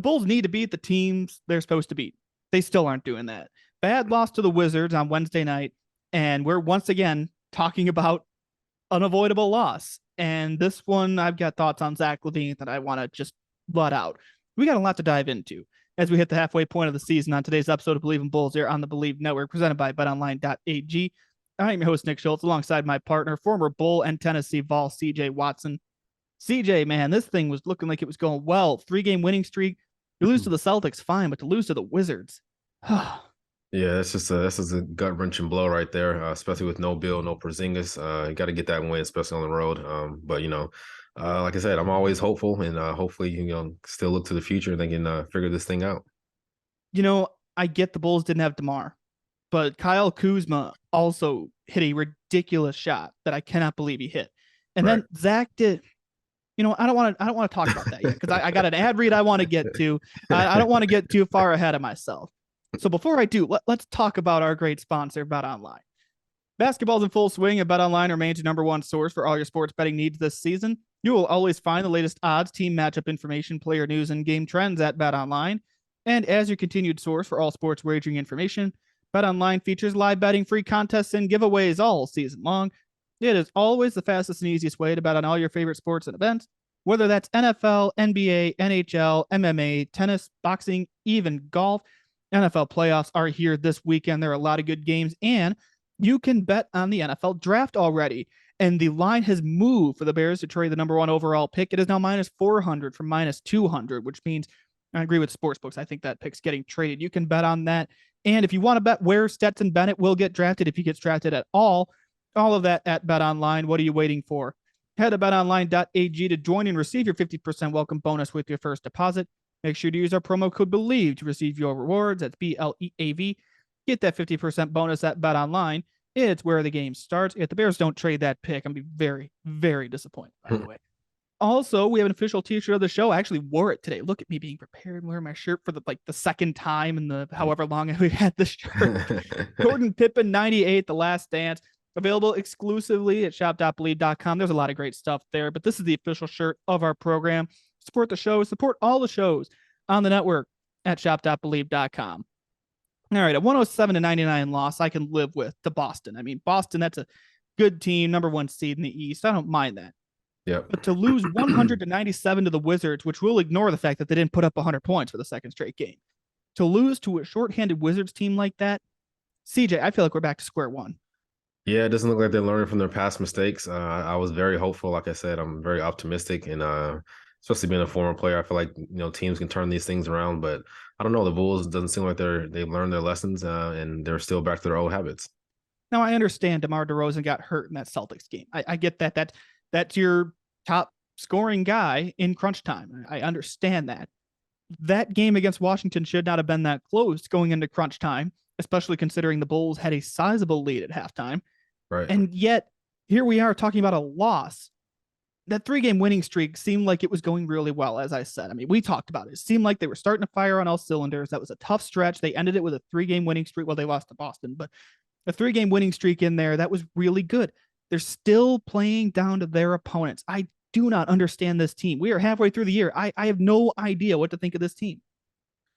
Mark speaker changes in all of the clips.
Speaker 1: Bulls need to beat the teams they're supposed to beat. They still aren't doing that. Bad loss to the Wizards on Wednesday night, and we're once again talking about unavoidable loss. And this one, I've got thoughts on Zach LaVine that I want to just let out. We got a lot to dive into as we hit the halfway point of the season on today's episode of Believe in Bulls here on the Believe Network, presented by BetOnline.ag. I'm your host, Nick Schultz, alongside my partner, former Bull and Tennessee Vol, C.J. Watson. C.J., man, this thing was looking like it was going well. 3-game winning streak. You lose to the Celtics, fine, but to lose to the Wizards.
Speaker 2: Yeah, that's just a gut wrenching blow right there, especially with no Bill, no Porzingis. You got to get that win, especially on the road. But like I said, I'm always hopeful, and hopefully still look to the future and they can figure this thing out.
Speaker 1: I get the Bulls didn't have DeMar, but Kyle Kuzma also hit a ridiculous shot that I cannot believe he hit, and then Zach did. I don't want to talk about that yet because I got an ad read I want to get to. I don't want to get too far ahead of myself. So before I do, let's talk about our great sponsor, BetOnline. Basketball's in full swing, and BetOnline remains your number one source for all your sports betting needs this season. You will always find the latest odds, team matchup information, player news, and game trends at BetOnline. And as your continued source for all sports wagering information, BetOnline features live betting, free contests, and giveaways all season long. It is always the fastest and easiest way to bet on all your favorite sports and events, whether that's NFL, NBA, NHL, MMA, tennis, boxing, even golf. NFL playoffs are here this weekend. There are a lot of good games, and you can bet on the NFL draft already. And the line has moved for the Bears to trade the number one overall pick. It is now minus 400 from minus 200, which means I agree with sportsbooks. I think that pick's getting traded. You can bet on that. And if you want to bet where Stetson Bennett will get drafted, if he gets drafted at all of that at BetOnline. What are you waiting for? Head to betonline.ag to join and receive your 50% welcome bonus with your first deposit. Make sure to use our promo code BELIEVE to receive your rewards. That's BLEAV. Get that 50% bonus at BetOnline. It's where the game starts. If the Bears don't trade that pick, I'm going to be very, very disappointed, by the way. Also, we have an official t-shirt of the show. I actually wore it today. Look at me being prepared, wearing my shirt for the second time in the however long we've had this shirt. Jordan Pippen 98, The Last Dance. Available exclusively at shop.believe.com. There's a lot of great stuff there, but this is the official shirt of our program. Support the show. Support all the shows on the network at shop.believe.com. All right, a 107-99 loss I can live with to Boston. I mean, Boston, that's a good team, number one seed in the East. I don't mind that.
Speaker 2: Yeah.
Speaker 1: But to lose 100-97 to the Wizards, which will ignore the fact that they didn't put up 100 points for the second straight game. To lose to a shorthanded Wizards team like that, CJ, I feel like we're back to square one.
Speaker 2: Yeah, it doesn't look like they're learning from their past mistakes. I was very hopeful. Like I said, I'm very optimistic, and especially being a former player, I feel like teams can turn these things around. But I don't know. The Bulls doesn't seem like they've learned their lessons, and they're still back to their old habits.
Speaker 1: Now I understand DeMar DeRozan got hurt in that Celtics game. I get that. That's your top scoring guy in crunch time. I understand that. That game against Washington should not have been that close going into crunch time, especially considering the Bulls had a sizable lead at halftime.
Speaker 2: Right.
Speaker 1: And yet, here we are talking about a loss. That 3-game winning streak seemed like it was going really well, as I said. I mean, we talked about it. It seemed like they were starting to fire on all cylinders. That was a tough stretch. They ended it with a 3-game winning streak. Well, they lost to Boston, but a 3-game winning streak in there, that was really good. They're still playing down to their opponents. I do not understand this team. We are halfway through the year. I have no idea what to think of this team.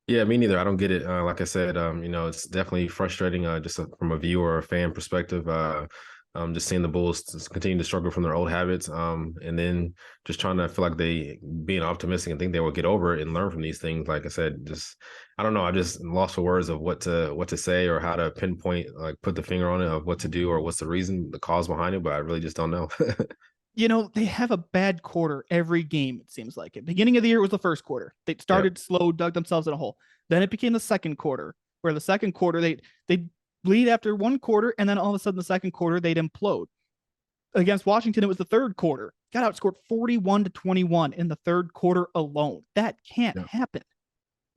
Speaker 2: Yeah, me neither. I don't get it. Like I said, it's definitely frustrating just from a viewer or a fan perspective. Just seeing the Bulls continue to struggle from their old habits, and then just trying to feel like they being optimistic and think they will get over it and learn from these things. Like I said, I don't know. I just lost for words of what to say or how to pinpoint, like put the finger on it of what to do or what's the reason, the cause behind it. But I really just don't know.
Speaker 1: They have a bad quarter every game, it seems like. At the beginning of the year, it was the first quarter. They started slow, dug themselves in a hole. Then it became the second quarter, where the second quarter, they bleed after one quarter, and then all of a sudden the second quarter, they'd implode. Against Washington, it was the third quarter. Got outscored 41-21 in the third quarter alone. That can't happen.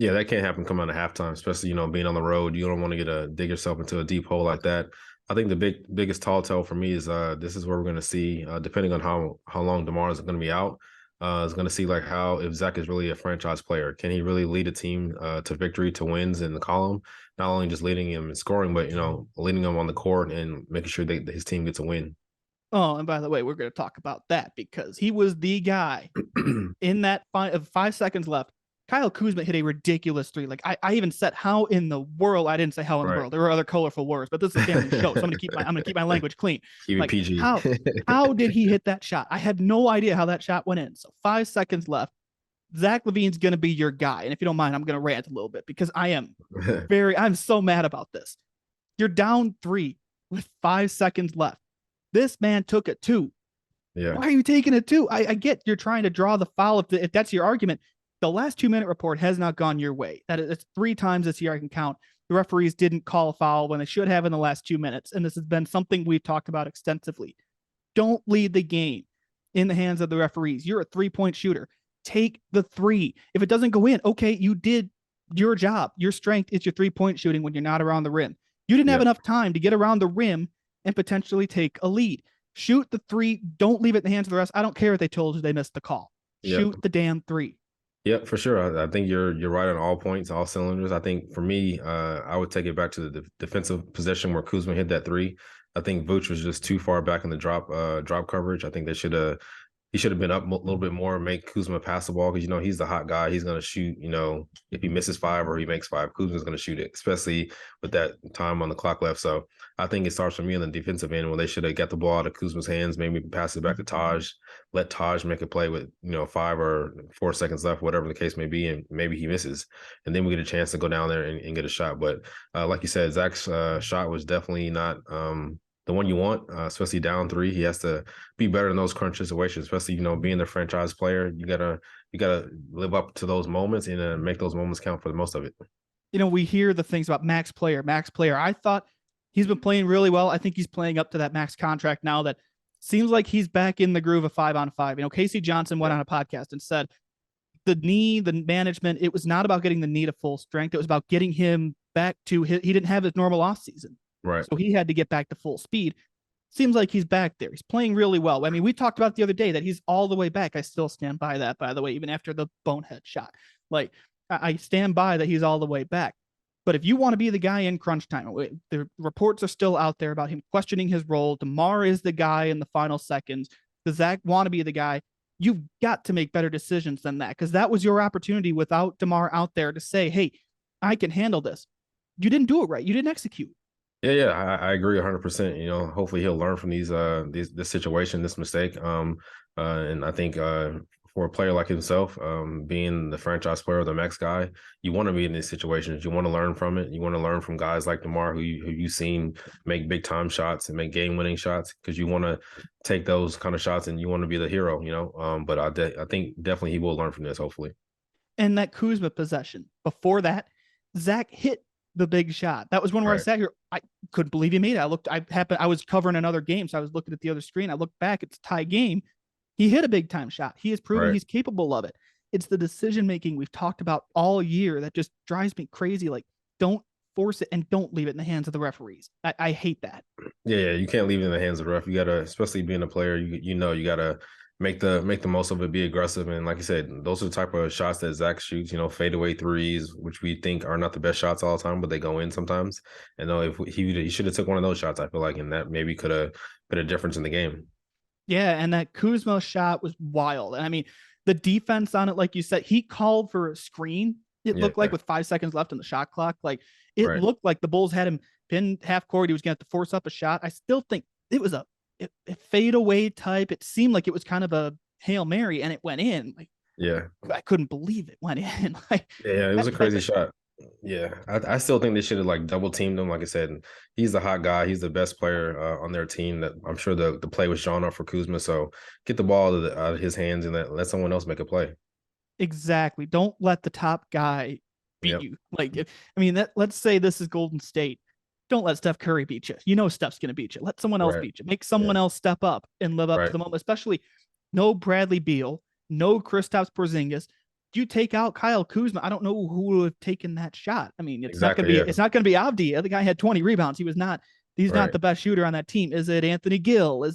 Speaker 2: Yeah, that can't happen coming out of halftime, especially, being on the road. You don't want to dig yourself into a deep hole like that. I think the biggest tall tale for me is this is where we're going to see, depending on how long DeMar is going to be out, is going to see like if Zach is really a franchise player. Can he really lead a team to victory, to wins in the column? Not only just leading him in scoring, but leading him on the court and making sure that his team gets a win.
Speaker 1: Oh, and by the way, we're going to talk about that because he was the guy in that 5 seconds left. Kyle Kuzma hit a ridiculous three. Like I even said, how in the world? I didn't say how in the
Speaker 2: Right.
Speaker 1: world. There were other colorful words, but this is a family show, so I'm gonna keep my language clean.
Speaker 2: Keep it
Speaker 1: Like
Speaker 2: PG.
Speaker 1: how did he hit that shot? I had no idea how that shot went in. So 5 seconds left. Zach LaVine's gonna be your guy, and if you don't mind, I'm gonna rant a little bit because I'm so mad about this. You're down 3 with 5 seconds left. This man took a 2.
Speaker 2: Yeah.
Speaker 1: Why are you taking it 2? I get you're trying to draw the foul if that's your argument. The last 2-minute report has not gone your way. It's 3 times this year I can count. The referees didn't call a foul when they should have in the last 2 minutes. And this has been something we've talked about extensively. Don't leave the game in the hands of the referees. You're a 3-point shooter. Take the 3. If it doesn't go in, okay, you did your job. Your strength is your 3-point shooting when you're not around the rim. You didn't have enough time to get around the rim and potentially take a lead. Shoot the 3. Don't leave it in the hands of the rest. I don't care if they told you they missed the call. Shoot the damn 3.
Speaker 2: Yep, for sure. I think you're right on all points, all cylinders. I think for me, I would take it back to the defensive possession where Kuzma hit that 3. I think Vooch was just too far back in the drop coverage. I think he should have been up a little bit more, make Kuzma pass the ball because, he's the hot guy. He's going to shoot, if he misses 5 or he makes 5, Kuzma's going to shoot it, especially with that time on the clock left. So I think it starts for me on the defensive end when they should have got the ball out of Kuzma's hands, maybe pass it back to Taj, let Taj make a play with, 5 or 4 seconds left, whatever the case may be, and maybe he misses. And then we get a chance to go down there and get a shot. But like you said, Zach's shot was definitely not the one you want, especially down 3. He has to be better in those crunch situations, especially, being the franchise player. You gotta live up to those moments and make those moments count for the most of it.
Speaker 1: We hear the things about max player. I thought he's been playing really well. I think he's playing up to that max contract now that seems like he's back in the groove of 5-on-5. Casey Johnson went on a podcast and said the knee, the management, it was not about getting the knee to full strength. It was about getting him back to he didn't have his normal off season.
Speaker 2: Right.
Speaker 1: So he had to get back to full speed. Seems like he's back there. He's playing really well. I mean, we talked about the other day that he's all the way back. I still stand by that, by the way, even after the bonehead shot. Like, I stand by that he's all the way back. But if you want to be the guy in crunch time, the reports are still out there about him questioning his role. DeMar is the guy in the final seconds. Does Zach want to be the guy? You've got to make better decisions than that because that was your opportunity without DeMar out there to say, hey, I can handle this. You didn't do it right. You didn't execute.
Speaker 2: Yeah, I agree 100%. Hopefully he'll learn from this situation, this mistake. And I think for a player like himself, being the franchise player, the max guy, you want to be in these situations. You want to learn from it. You want to learn from guys like DeMar, who you've seen make big time shots and make game winning shots, because you want to take those kind of shots and you want to be the hero. But I think definitely he will learn from this. Hopefully.
Speaker 1: And that Kuzma possession before that, Zach hit the big shot. That was one where I sat here. I couldn't believe he made it. I was covering another game, so I was looking at the other screen. I looked back, it's a tie game. He hit a big time shot. He has proven he's capable of it. It's the decision making we've talked about all year that just drives me crazy. Like, don't force it and don't leave it in the hands of the referees. I hate that.
Speaker 2: Yeah, you can't leave it in the hands of the ref. You gotta, especially being a player, you gotta make the most of it, be aggressive. And like you said, those are the type of shots that Zach shoots, fadeaway threes, which we think are not the best shots all the time, but they go in sometimes. And if he should have took one of those shots, I feel like, and that maybe could have been a difference in the game.
Speaker 1: Yeah, and that Kuzma shot was wild. And I mean, the defense on it, like you said, he called for a screen. It looked like with 5 seconds left on the shot clock. Like, it looked like the Bulls had him pinned half court. He was going to have to force up a shot. I still think it was a fadeaway type. It seemed like it was kind of a Hail Mary, and it went in. Like, I couldn't believe it went in. Like,
Speaker 2: it was a crazy shot. Yeah, I still think they should have like double teamed him. Like I said, he's the hot guy. He's the best player on their team. That I'm sure the play was drawn up for Kuzma. So get the ball out of his hands and let someone else make a play.
Speaker 1: Exactly. Don't let the top guy beat you. Like, let's say this is Golden State. Don't let Steph Curry beat you. Steph's going to beat you. Let someone else beat you. Make someone else step up and live up to the moment. Especially no Bradley Beal, no Kristaps Porzingis. You take out Kyle Kuzma, I don't know who would have taken that shot. I mean, it's not going to be Avdia. The guy had 20 rebounds. He's not the best shooter on that team. Is it Anthony Gill?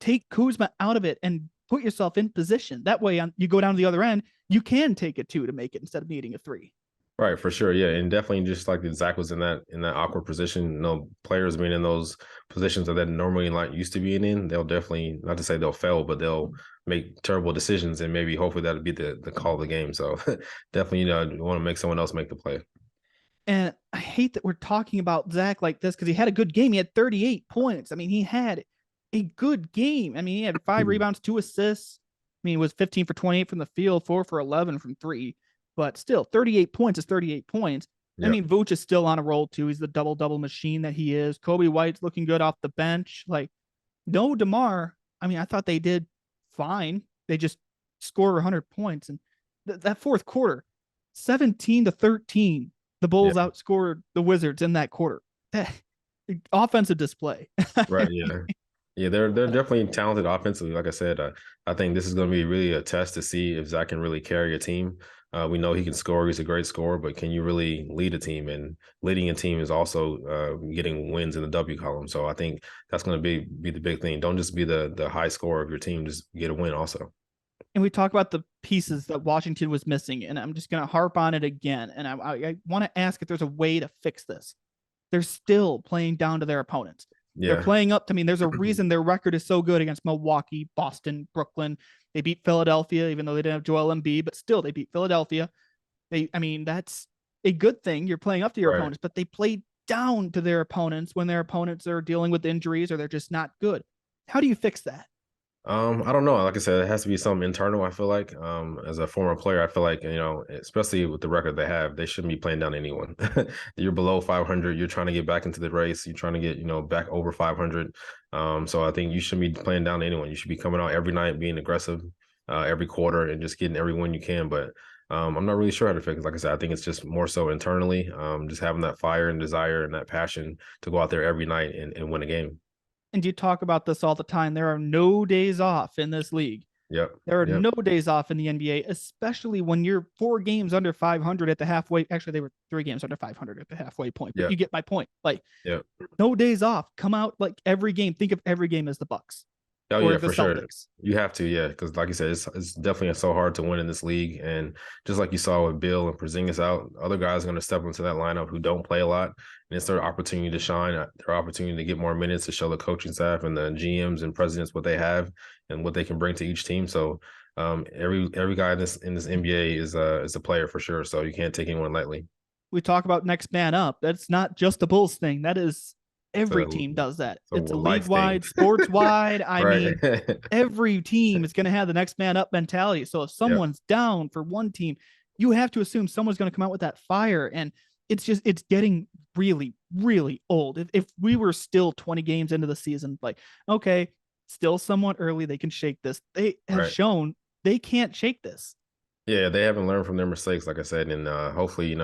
Speaker 1: Take Kuzma out of it and put yourself in position. That way, you go down to the other end, you can take a 2 to make it instead of needing a 3.
Speaker 2: Right, for sure. Yeah. And definitely just like Zach was in that awkward position, players being in those positions that they normally like used to being in, they'll definitely not to say they'll fail, but they'll make terrible decisions and maybe hopefully that'll be the call of the game. So definitely, you want to make someone else make the play.
Speaker 1: And I hate that we're talking about Zach like this because he had a good game. He had 38 points. I mean, he had a good game. I mean, he had 5 rebounds, 2 assists. I mean, he was 15 for 28 from the field, 4 for 11 from three. But still, 38 points is 38 points. I
Speaker 2: Yeah.
Speaker 1: mean, Vooch is still on a roll too. He's the double machine that he is. Kobe White's looking good off the bench. Like, no DeMar. I mean, I thought they did fine. They just scored 100 points. And that fourth quarter, 17-13, the
Speaker 2: Yeah.
Speaker 1: Bulls outscored the Wizards in that quarter. That offensive display.
Speaker 2: Right. Yeah. Yeah, they're definitely talented offensively. Like I said, I think this is going to be really a test to see if Zach can really carry a team. We know he can score; he's a great scorer, but can you really lead a team? And leading a team is also getting wins in the W column. So I think that's going to be the big thing. Don't just be the high scorer of your team; just get a win also.
Speaker 1: And we talk about the pieces that Washington was missing, and I'm just going to harp on it again. And I want to ask if there's a way to fix this. They're still playing down to their opponents. They're
Speaker 2: Yeah.
Speaker 1: playing up to me. There's a reason their record is so good against Milwaukee, Boston, Brooklyn. They beat Philadelphia, even though they didn't have Joel Embiid, but still they beat Philadelphia. I mean, that's a good thing. You're playing up to your
Speaker 2: Right.
Speaker 1: opponents, but they play down to their opponents when their opponents are dealing with injuries or they're just not good. How do you fix that?
Speaker 2: I don't know. Like I said, it has to be something internal. I feel like, as a former player, I feel like especially with the record they have, they shouldn't be playing down anyone. You're below 500. You're trying to get back into the race. You're trying to get back over 500. So I think you shouldn't be playing down anyone. You should be coming out every night, being aggressive, every quarter, and just getting every win you can. But I'm not really sure how to fix it. Like I said, I think it's just more so internally, just having that fire and desire and that passion to go out there every night and win a game.
Speaker 1: And you talk about this all the time. There are no days off in this league.
Speaker 2: Yep.
Speaker 1: There are
Speaker 2: Yep.
Speaker 1: no days off in the NBA, especially when you're 4 games under 500 at the halfway. Actually, they were 3 games under 500 at the halfway point, but
Speaker 2: Yep.
Speaker 1: you get my point. Like,
Speaker 2: Yep.
Speaker 1: no days off. Come out like every game. Think of every game as the Bucks
Speaker 2: Oh
Speaker 1: or
Speaker 2: yeah,
Speaker 1: the
Speaker 2: for sure.
Speaker 1: Celtics.
Speaker 2: You have to, yeah, because like you said, it's definitely so hard to win in this league, and just like you saw with Bill and Porzingis out, other guys are going to step into that lineup who don't play a lot, and it's their opportunity to shine, their opportunity to get more minutes to show the coaching staff and the GMs and presidents what they have and what they can bring to each team. So, every guy in this NBA is a player for sure. So you can't take anyone lightly.
Speaker 1: We talk about next man up. That's not just a Bulls thing. That is every
Speaker 2: So,
Speaker 1: team does that.
Speaker 2: so
Speaker 1: It's a league
Speaker 2: life thing,
Speaker 1: wide, sports wide. I
Speaker 2: right?
Speaker 1: mean, every team is going to have the next man up mentality. So if
Speaker 2: Yep.
Speaker 1: someone's down for one team, you have to assume someone's going to come out with that fire. And it's getting really, really old. If we were still 20 games into the season, like, okay, still somewhat early, they can shake this. They have
Speaker 2: Right.
Speaker 1: shown they can't shake this.
Speaker 2: Yeah, they haven't learned from their mistakes, like I said, and hopefully,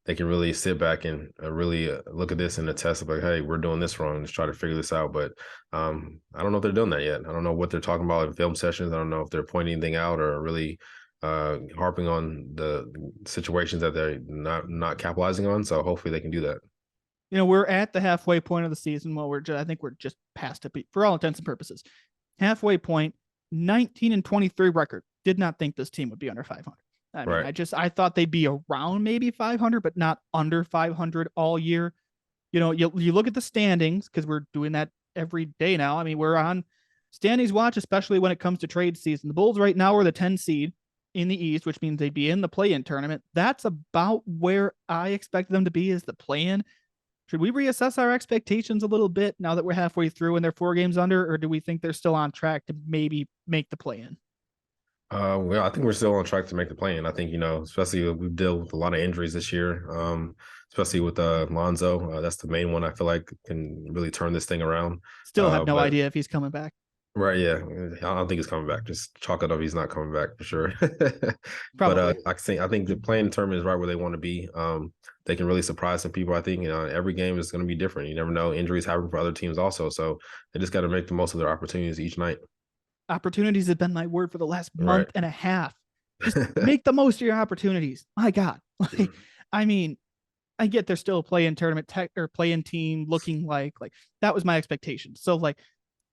Speaker 2: they can really sit back and really look at this and attest like, hey, we're doing this wrong. Let's try to figure this out. But I don't know if they're doing that yet. I don't know what they're talking about in film sessions. I don't know if they're pointing anything out or really harping on the situations that they're not capitalizing on. So hopefully they can do that.
Speaker 1: We're at the halfway point of the season. Well, I think we're just past it for all intents and purposes. Halfway point, 19-23 record. Did not think this team would be under 500. I mean,
Speaker 2: Right.
Speaker 1: I thought they'd be around maybe 500, but not under 500 all year. You look at the standings because we're doing that every day now. I mean, we're on standings watch, especially when it comes to trade season. The Bulls right now are the 10 seed in the East, which means they'd be in the play-in tournament. That's about where I expect them to be as the play-in. Should we reassess our expectations a little bit now that we're halfway through and they're 4 games under, or do we think they're still on track to maybe make the play-in?
Speaker 2: Well, I think we're still on track to make the play, and I think especially we've dealt with a lot of injuries this year, especially with Lonzo. That's the main one I feel like can really turn this thing around.
Speaker 1: Still have no
Speaker 2: But
Speaker 1: idea if he's coming back.
Speaker 2: right, yeah, I don't think he's coming back. Just chalk it up, he's not coming back for sure. But
Speaker 1: Probably.
Speaker 2: I think the playing tournament is right where they want to be. They can really surprise some people. I think every game is going to be different. You never know, injuries happen for other teams also, so they just got to make the most of their opportunities each night.
Speaker 1: Opportunities have been my word for the last
Speaker 2: Right.
Speaker 1: month and a half. Just make the most of your opportunities. My God. Like, I mean, I get they're still a play-in tournament or play-in team looking like that was my expectation. So like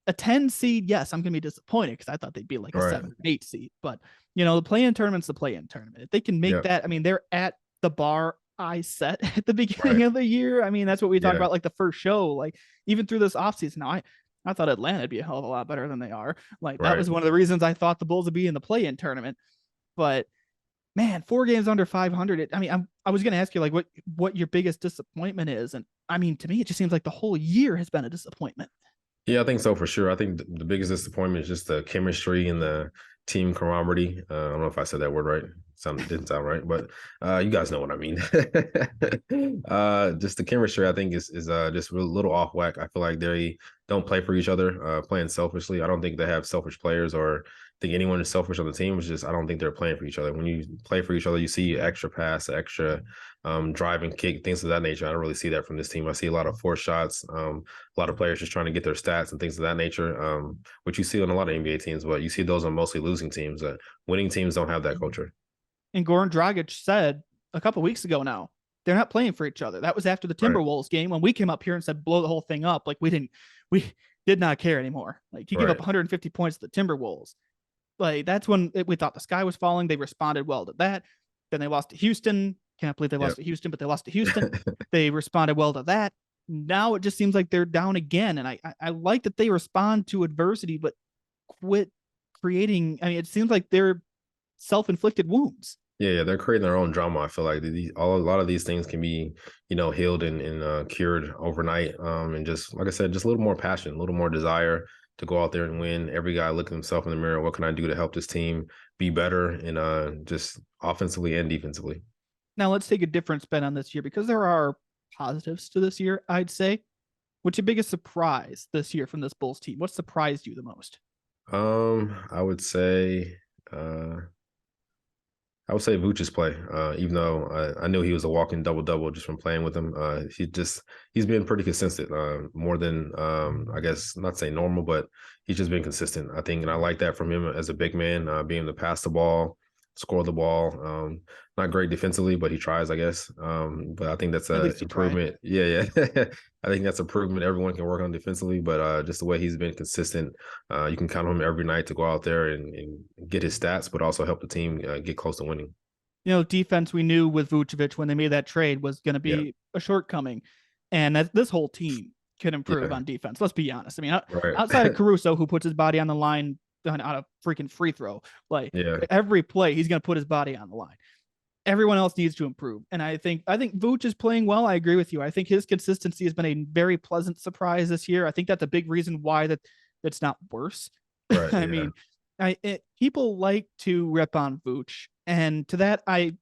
Speaker 1: a 10 seed, yes, I'm gonna be disappointed because I thought they'd be like a
Speaker 2: Right.
Speaker 1: 7 or 8 seed. But the play-in tournament's the play-in tournament. If they can make
Speaker 2: Yeah.
Speaker 1: that, I mean, they're at the bar I set at the beginning
Speaker 2: Right.
Speaker 1: of the year. I mean, that's what we talked
Speaker 2: Yeah.
Speaker 1: about, like the first show, like even through this offseason. Now, I thought Atlanta'd be a hell of a lot better than they are. Like that
Speaker 2: Right.
Speaker 1: was one of the reasons I thought the Bulls would be in the play-in tournament. But man, 4 games under 500. I was going to ask you like what your biggest disappointment is, and I mean, to me, it just seems like the whole year has been a disappointment.
Speaker 2: Yeah, I think so for sure. I think the biggest disappointment is just the chemistry and the team camaraderie. I don't know if I said that word right. Didn't sound right, but you guys know what I mean. Just the chemistry, I think, is just a little off whack. I feel like they don't play for each other, playing selfishly. I don't think they have selfish players or think anyone is selfish on the team. It's just I don't think they're playing for each other. When you play for each other, you see extra pass, extra drive and kick, things of that nature. I don't really see that from this team. I see a lot of forced shots. A lot of players just trying to get their stats and things of that nature, which you see on a lot of NBA teams, but you see those on mostly losing teams. Winning teams don't have that culture.
Speaker 1: And Goran Dragic said a couple weeks ago now, they're not playing for each other. That was after the
Speaker 2: Right.
Speaker 1: Timberwolves game when we came up here and said blow the whole thing up. Like we did not care anymore. Like you give up
Speaker 2: Right.
Speaker 1: 150 points to the Timberwolves. Like that's when we thought the sky was falling. They responded well to that. Then they lost to Houston. Can't believe they lost to Houston, but they lost to Houston. They responded well to that. Now it just seems like they're down again. And I like that they respond to adversity, but quit creating. I mean, it seems like they're self-inflicted wounds.
Speaker 2: Yeah, they're creating their own drama. I feel like a lot of these things can be, healed and cured overnight. And just like I said, just a little more passion, a little more desire to go out there and win. Every guy look at himself in the mirror. What can I do to help this team be better and just offensively and defensively?
Speaker 1: Now let's take a different spin on this year because there are positives to this year, I'd say. What's your biggest surprise this year from this Bulls team? What surprised you the most?
Speaker 2: I would say uh I would say Vooch's play, even though I knew he was a walking double double just from playing with him. He's been pretty consistent, more than I guess not say normal, but he's just been consistent. I think, and I like that from him as a big man, being able to pass the ball, score the ball. Not great defensively, but he tries, I guess. But I think that's
Speaker 1: At
Speaker 2: a
Speaker 1: least he tried.
Speaker 2: improvement. Yeah, yeah. I think that's improvement. Everyone can work on defensively, but just the way he's been consistent, you can count on him every night to go out there and get his stats, but also help the team get close to winning.
Speaker 1: Defense we knew with Vucevic when they made that trade was going to
Speaker 2: Yeah,
Speaker 1: be a shortcoming, and that this whole team can improve
Speaker 2: yeah,
Speaker 1: on defense. Let's be honest. I mean,
Speaker 2: right.
Speaker 1: outside of Caruso, who puts his body on the line on a freaking free throw, like
Speaker 2: Yeah,
Speaker 1: every play he's going to put his body on the line. Everyone else needs to improve, and I think Vooch is playing well. I agree with you. I think his consistency has been a very pleasant surprise this year. I think that's a big reason why that's not worse.
Speaker 2: right.
Speaker 1: I
Speaker 2: Yeah,
Speaker 1: mean, people like to rip on Vooch, and to that I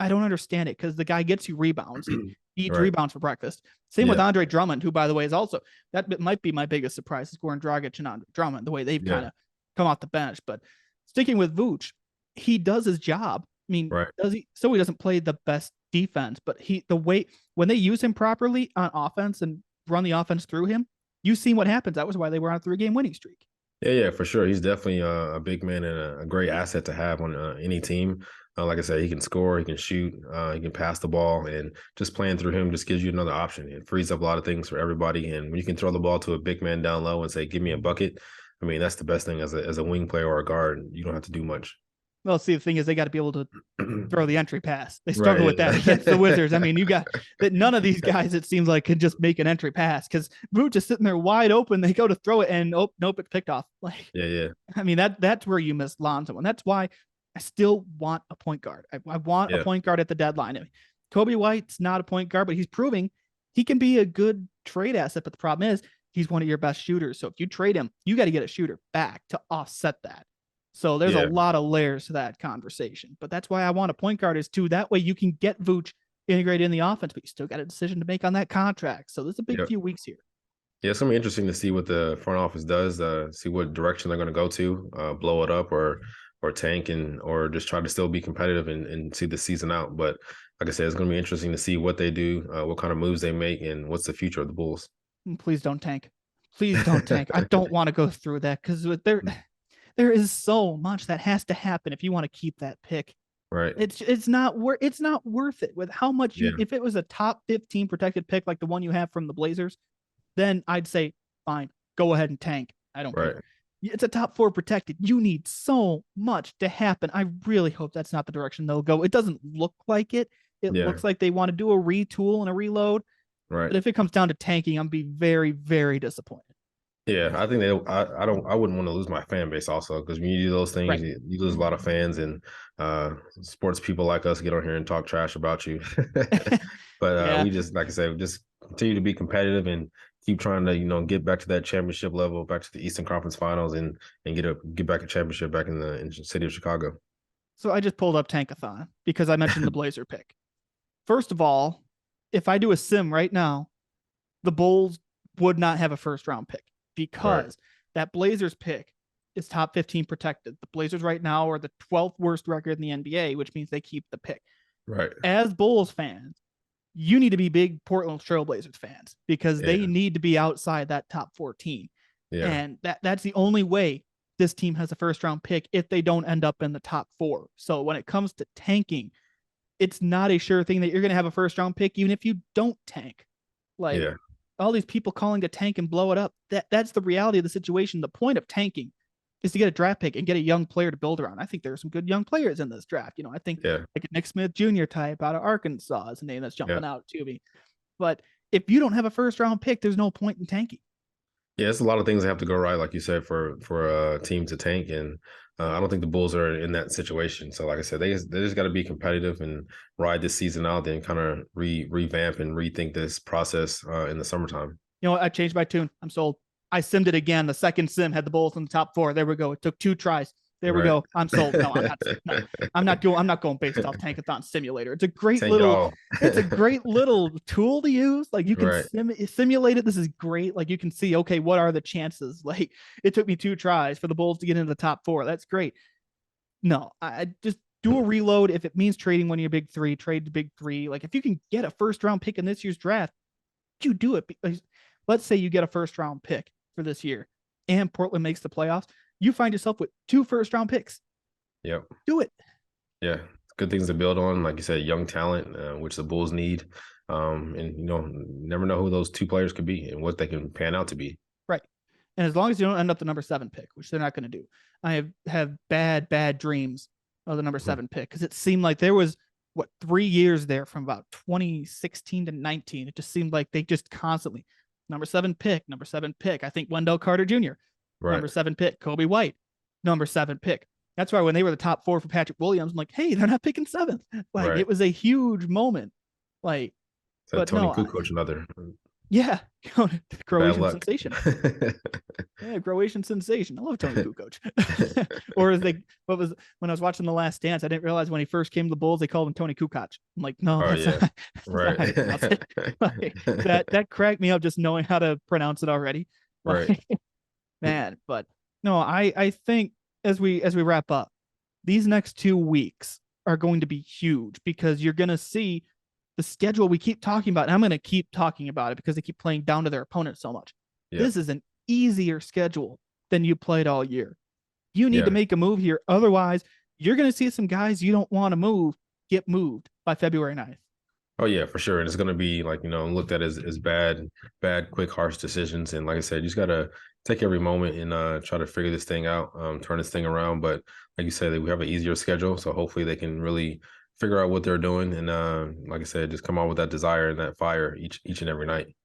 Speaker 1: don't understand it because the guy gets you rebounds. He eats
Speaker 2: right.
Speaker 1: rebounds for breakfast. Same with
Speaker 2: Yeah,
Speaker 1: Andre Drummond, who by the way is also that might be my biggest surprise is Goran Dragic and Andre Drummond, the way they've kind
Speaker 2: yeah,
Speaker 1: of come off the bench. But sticking with Vooch, he does his job. I mean,
Speaker 2: right.
Speaker 1: does he? So he doesn't play the best defense, but the way when they use him properly on offense and run the offense through him, you've seen what happens. That was why they were on a 3-game winning streak.
Speaker 2: Yeah, for sure. He's definitely a big man and a great asset to have on any team. Like I said, he can score, he can shoot, he can pass the ball, and just playing through him just gives you another option. It frees up a lot of things for everybody. And when you can throw the ball to a big man down low and say, "Give me a bucket," I mean, that's the best thing as a wing player or a guard. You don't have to do much.
Speaker 1: Well, see, the thing is, they got to be able to throw the entry pass. They struggle with
Speaker 2: Right.
Speaker 1: that against the Wizards. I mean, you got that none of these guys, it seems like, can just make an entry pass because Vooch is sitting there wide open. They go to throw it and oh nope, it's picked off. Like,
Speaker 2: Yeah.
Speaker 1: I mean, that's where you miss Lonzo. And that's why I still want a point guard. I want a
Speaker 2: Yeah.
Speaker 1: point guard at the deadline. I mean, Kobe White's not a point guard, but he's proving he can be a good trade asset. But the problem is he's one of your best shooters. So if you trade him, you got to get a shooter back to offset that. So there's a
Speaker 2: Yeah.
Speaker 1: lot of layers to that conversation. But that's why I want a point guard is too. That way you can get Vooch integrated in the offense, but you still got a decision to make on that contract. So there's a big
Speaker 2: Yeah.
Speaker 1: few weeks here.
Speaker 2: Yeah, it's gonna be interesting to see what the front office does. See what direction they're gonna go to, blow it up or tank or just try to still be competitive and see the season out. But like I said, it's gonna be interesting to see what they do, what kind of moves they make, and what's the future of the Bulls.
Speaker 1: Please don't tank. Please don't tank. I don't want to go through that because there is so much that has to happen if you want to keep that pick.
Speaker 2: Right.
Speaker 1: It's not worth it with how much
Speaker 2: Yeah.
Speaker 1: if it was a top 15 protected pick like the one you have from the Blazers, then I'd say fine, go ahead and tank. I don't
Speaker 2: Right.
Speaker 1: care. It's a top 4 protected. You need so much to happen. I really hope that's not the direction they'll go. It doesn't look like it. It
Speaker 2: Yeah.
Speaker 1: looks like they want to do a retool and a reload.
Speaker 2: Right.
Speaker 1: But if it comes down to tanking, I'm be very, very disappointed.
Speaker 2: Yeah, I think I wouldn't want to lose my fan base also because when you do those things,
Speaker 1: Right.
Speaker 2: you lose a lot of fans and sports people like us get on here and talk trash about you. But
Speaker 1: Yeah.
Speaker 2: we just, like I said, just continue to be competitive and keep trying to, get back to that championship level, back to the Eastern Conference Finals and get back a championship back in the city of Chicago.
Speaker 1: So I just pulled up Tankathon because I mentioned the Blazer pick. First of all, if I do a sim right now, the Bulls would not have a first round pick
Speaker 2: Right,
Speaker 1: because that Blazers pick is top 15 protected. The Blazers right now are the 12th worst record in the NBA, which means they keep the pick.
Speaker 2: right.
Speaker 1: As Bulls fans, you need to be big Portland Trailblazers fans because they
Speaker 2: Yeah,
Speaker 1: need to be outside that top 14.
Speaker 2: yeah,
Speaker 1: And that's the only way this team has a first round pick if they don't end up in the top 4. So when it comes to tanking, it's not a sure thing that you're going to have a first round pick even if you don't tank. Like
Speaker 2: yeah,
Speaker 1: all these people calling to tank and blow it up. That's the reality of the situation. The point of tanking is to get a draft pick and get a young player to build around. I think there are some good young players in this draft. I think
Speaker 2: yeah,
Speaker 1: like a Nick Smith Jr. type out of Arkansas is a name that's
Speaker 2: yeah.
Speaker 1: jumping out to me. But if you don't have a first round pick, there's no point in tanking.
Speaker 2: Yeah, it's a lot of things that have to go right, like you said, for a team to tank, and I don't think the Bulls are in that situation. So, like I said, they just got to be competitive and ride this season out, then kind of revamp and rethink this process in the summertime.
Speaker 1: You know what? I changed my tune. I'm sold. I simmed it again. The second sim had the Bulls in the top 4. There we go. It took 2 tries. There we
Speaker 2: Right.
Speaker 1: go. I'm sold. No, I'm not. No, I'm not going based off Tankathon Simulator.
Speaker 2: Tank it all.
Speaker 1: It's a great little tool to use. Like you can
Speaker 2: Right.
Speaker 1: simulate it. This is great. Like you can see, okay, what are the chances? Like it took me 2 tries for the Bulls to get into the top 4. That's great. No, I just do a reload. If it means trading one of your big 3, trade the big 3. Like if you can get a first round pick in this year's draft, you do it. Because let's say you get a first round pick for this year and Portland makes the playoffs. You find yourself with 2 first round picks.
Speaker 2: Yep.
Speaker 1: Do it.
Speaker 2: Yeah. Good things to build on. Like you said, young talent, which the Bulls need. And never know who those 2 players could be and what they can pan out to be.
Speaker 1: Right. And as long as you don't end up the number 7 pick, which they're not going to do, I have bad dreams of the number 7 pick because it seemed like there was 3 years there from about 2016 to 19. It just seemed like they just constantly number 7 pick, number 7 pick. I think Wendell Carter Jr.
Speaker 2: Right.
Speaker 1: Number 7 pick, Kobe White, number 7 pick. That's why when they were the top 4 for Patrick Williams, I'm like, hey, they're not picking 7th. Like
Speaker 2: Right.
Speaker 1: it was a huge moment. Like,
Speaker 2: So
Speaker 1: but
Speaker 2: Tony
Speaker 1: no,
Speaker 2: Kukoc, another
Speaker 1: yeah,
Speaker 2: bad
Speaker 1: Croatian
Speaker 2: luck.
Speaker 1: sensation. Yeah, Croatian sensation. I love Tony Kukoc. Or as they, what was when I was watching The Last Dance, I didn't realize when he first came to the Bulls, they called him Tony Kukoc. I'm like, no,
Speaker 2: Oh
Speaker 1: that's
Speaker 2: yeah.
Speaker 1: not, that's
Speaker 2: Right.
Speaker 1: not how you pronounce it. Like, that cracked me up just knowing how to pronounce it already.
Speaker 2: Right.
Speaker 1: Like, man, but no, I think as we wrap up, these next 2 weeks are going to be huge because you're going to see the schedule we keep talking about. And I'm going to keep talking about it because they keep playing down to their opponent so much.
Speaker 2: Yeah.
Speaker 1: This is an easier schedule than you played all year. You need
Speaker 2: Yeah.
Speaker 1: to make a move here. Otherwise, you're going to see some guys you don't want to move get moved by February 9th.
Speaker 2: Oh yeah, for sure. And it's gonna be like, looked at as bad, quick, harsh decisions. And like I said, you just gotta take every moment and try to figure this thing out, turn this thing around. But like you said, we have an easier schedule. So hopefully they can really figure out what they're doing and like I said, just come out with that desire and that fire each and every night.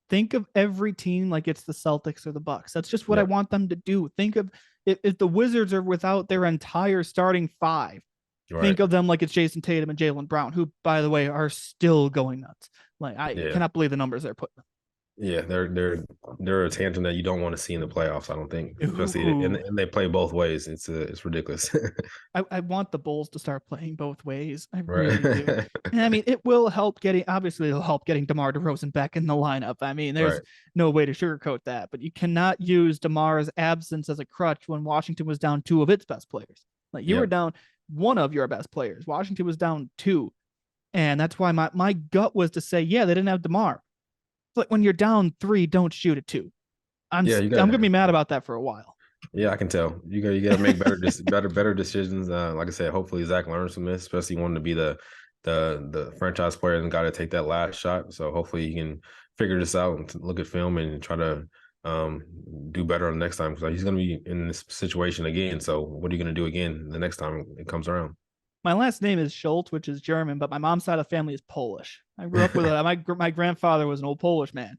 Speaker 1: Think of every team like it's the Celtics or the Bucks. That's just what I
Speaker 2: Yep.
Speaker 1: want them to do. Think of if the Wizards are without their entire starting 5,
Speaker 2: Right.
Speaker 1: think of them like it's Jason Tatum and Jaylen Brown, who, by the way, are still going nuts. Like I
Speaker 2: Yeah.
Speaker 1: cannot believe the numbers they're putting.
Speaker 2: Yeah, they're a tantrum that you don't want to see in the playoffs. I don't think, especially and they play both ways. It's ridiculous.
Speaker 1: I want the Bulls to start playing both ways. I
Speaker 2: Right.
Speaker 1: really do. And I mean, it will help obviously it'll help getting DeMar DeRozan back in the lineup. I mean, there's
Speaker 2: Right.
Speaker 1: no way to sugarcoat that, but you cannot use DeMar's absence as a crutch when Washington was down 2 of its best players. Like you were
Speaker 2: Yep.
Speaker 1: down 1 of your best players. Washington was down 2. And that's why my gut was to say, yeah, they didn't have DeMar. But when you're down 3, don't shoot at 2. I'm gonna be mad about that for a while.
Speaker 2: Yeah, I can tell. You got to make better decisions. Like I said, hopefully Zach learns from this, especially wanting to be the franchise player and got to take that last shot. So hopefully he can figure this out and look at film and try to do better on the next time because he's going to be in this situation again. So what are you going to do again the next time it comes around?
Speaker 1: My last name is Schultz, which is German, but my mom's side of the family is Polish. I grew up with my grandfather was an old Polish man.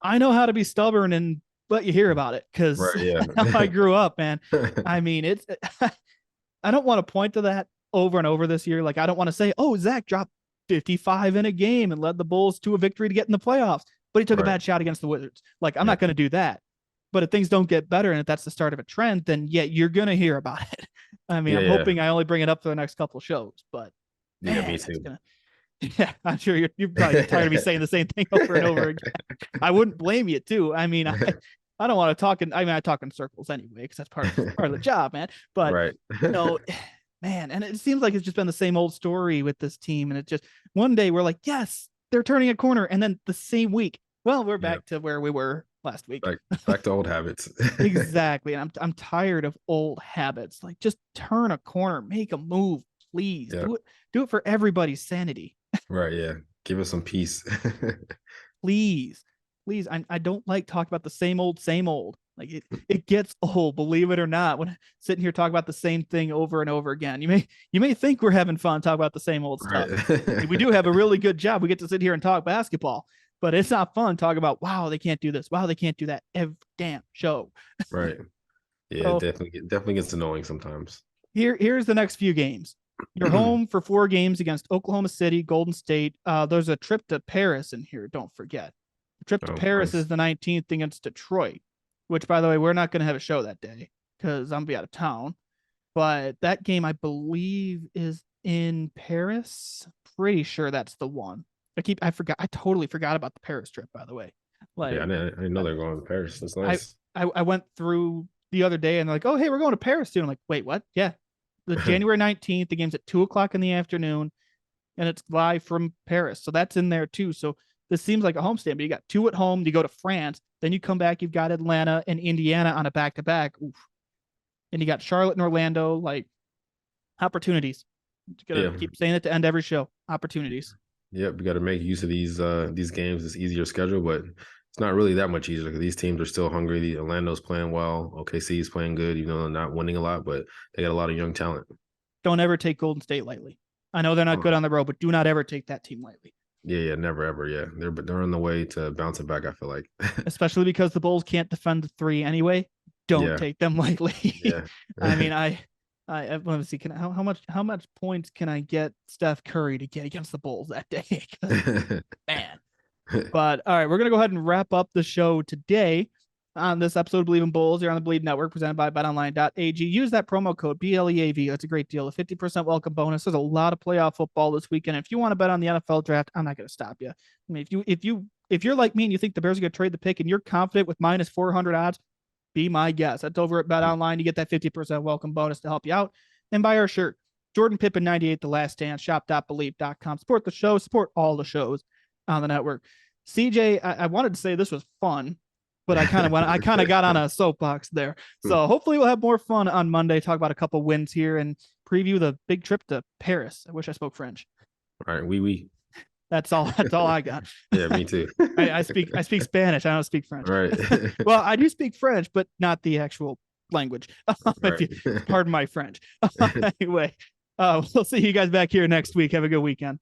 Speaker 1: I know how to be stubborn and let you hear about it because
Speaker 2: Right. Yeah.
Speaker 1: how I grew up, man. I mean, it's I don't want to point to that over and over this year. Like I don't want to say, oh, Zach dropped 55 in a game and led the Bulls to a victory to get in the playoffs, but he took a
Speaker 2: Right.
Speaker 1: bad shot against the Wizards. Like I'm
Speaker 2: Yeah.
Speaker 1: not going to do that. But if things don't get better and if that's the start of a trend, then yeah, you're gonna hear about it. I mean,
Speaker 2: Yeah.
Speaker 1: I'm
Speaker 2: Yeah.
Speaker 1: hoping I only bring it up for the next couple of shows, but
Speaker 2: Yeah. Me
Speaker 1: man, that's
Speaker 2: too.
Speaker 1: gonna yeah, I'm sure you're probably get tired of me saying the same thing over and over again. I wouldn't blame you too. I mean, I don't want to talk in I mean I talk in circles anyway, because that's part of the job, man. But
Speaker 2: Right.
Speaker 1: you know, man, and it seems like it's just been the same old story with this team. And it just one day we're like, yes, they're turning a corner, and then the same week, well, we're
Speaker 2: Yeah.
Speaker 1: back to where we were last week.
Speaker 2: Back to old habits.
Speaker 1: Exactly. And I'm tired of old habits. Like just turn a corner, make a move, please.
Speaker 2: Yeah.
Speaker 1: Do it for everybody's sanity.
Speaker 2: Right. Yeah. Give us some peace.
Speaker 1: Please. Please. I don't like talking about the same old. Like it gets old, believe it or not, when sitting here talking about the same thing over and over again. You may think we're having fun talking about the same old stuff.
Speaker 2: Right.
Speaker 1: We do have a really good job. We get to sit here and talk basketball, but it's not fun talking about wow, they can't do this, wow, they can't do that every damn show.
Speaker 2: Right. Yeah,
Speaker 1: So
Speaker 2: definitely gets annoying sometimes.
Speaker 1: here's the next few games. You're home for 4 games against Oklahoma City, Golden State. There's a trip to Paris in here. Don't forget. The trip to
Speaker 2: Oh,
Speaker 1: Paris
Speaker 2: nice.
Speaker 1: is the 19th against Detroit, which, by the way, we're not going to have a show that day because I'm going to be out of town. But that game, I believe, is in Paris. Pretty sure that's the one. I totally forgot about the Paris trip, by the way.
Speaker 2: Yeah,
Speaker 1: Like,
Speaker 2: I didn't know they're going to Paris. That's
Speaker 1: I,
Speaker 2: nice.
Speaker 1: I went through the other day and they're like, oh, hey, we're going to Paris soon. I'm like, wait, what? Yeah, the January 19th. The game's at 2 o'clock in the afternoon, and it's live from Paris. So that's in there too. So this seems like a homestand, but you got two at home. You go to France, then you come back. You've got Atlanta and Indiana on a back to back. And you got Charlotte and Orlando. Like opportunities. Gotta
Speaker 2: Yeah.
Speaker 1: keep saying it to end every show. Opportunities.
Speaker 2: Yep. We got to make use of these games. It's easier schedule, but it's not really that much easier because these teams are still hungry. The Orlando's playing well. OKC is playing good, even though they're not winning a lot, but they got a lot of young talent.
Speaker 1: Don't ever take Golden State lightly. I know they're not good on the road, but do not ever take that team lightly.
Speaker 2: Yeah, never ever. Yeah, they're on the way to bouncing back. I feel like,
Speaker 1: Especially because the Bulls can't defend the three anyway. Don't
Speaker 2: yeah,
Speaker 1: take them lightly.
Speaker 2: yeah,
Speaker 1: I mean, let me see. How much points can I get Steph Curry to get against the Bulls that day? Man. But all right, we're gonna go ahead and wrap up the show today on this episode of Believe in Bulls. You're on the Bleed Network, presented by BetOnline.ag. Use that promo code BLEAV. That's a great deal. A 50% welcome bonus. There's a lot of playoff football this weekend. If you want to bet on the NFL draft, I'm not gonna stop you. I mean, if you're like me and you think the Bears are gonna trade the pick and you're confident with minus 400 odds, be my guest. That's over at BetOnline. You get that 50% welcome bonus to help you out. And buy our shirt. Jordan Pippen 98, The Last Stand, shop.believe.com. Support the show, support all the shows on the network. CJ, I wanted to say this was fun, but I kind of got on a soapbox there. So hopefully we'll have more fun on Monday, talk about a couple wins here and preview the big trip to Paris. I wish I spoke French.
Speaker 2: All right, oui.
Speaker 1: That's all I got.
Speaker 2: Yeah, me too.
Speaker 1: I speak Spanish. I don't speak French.
Speaker 2: Right.
Speaker 1: Well, I do speak French, but not the actual language.
Speaker 2: Right.
Speaker 1: If you pardon my French. Anyway, we'll see you guys back here next week. Have a good weekend.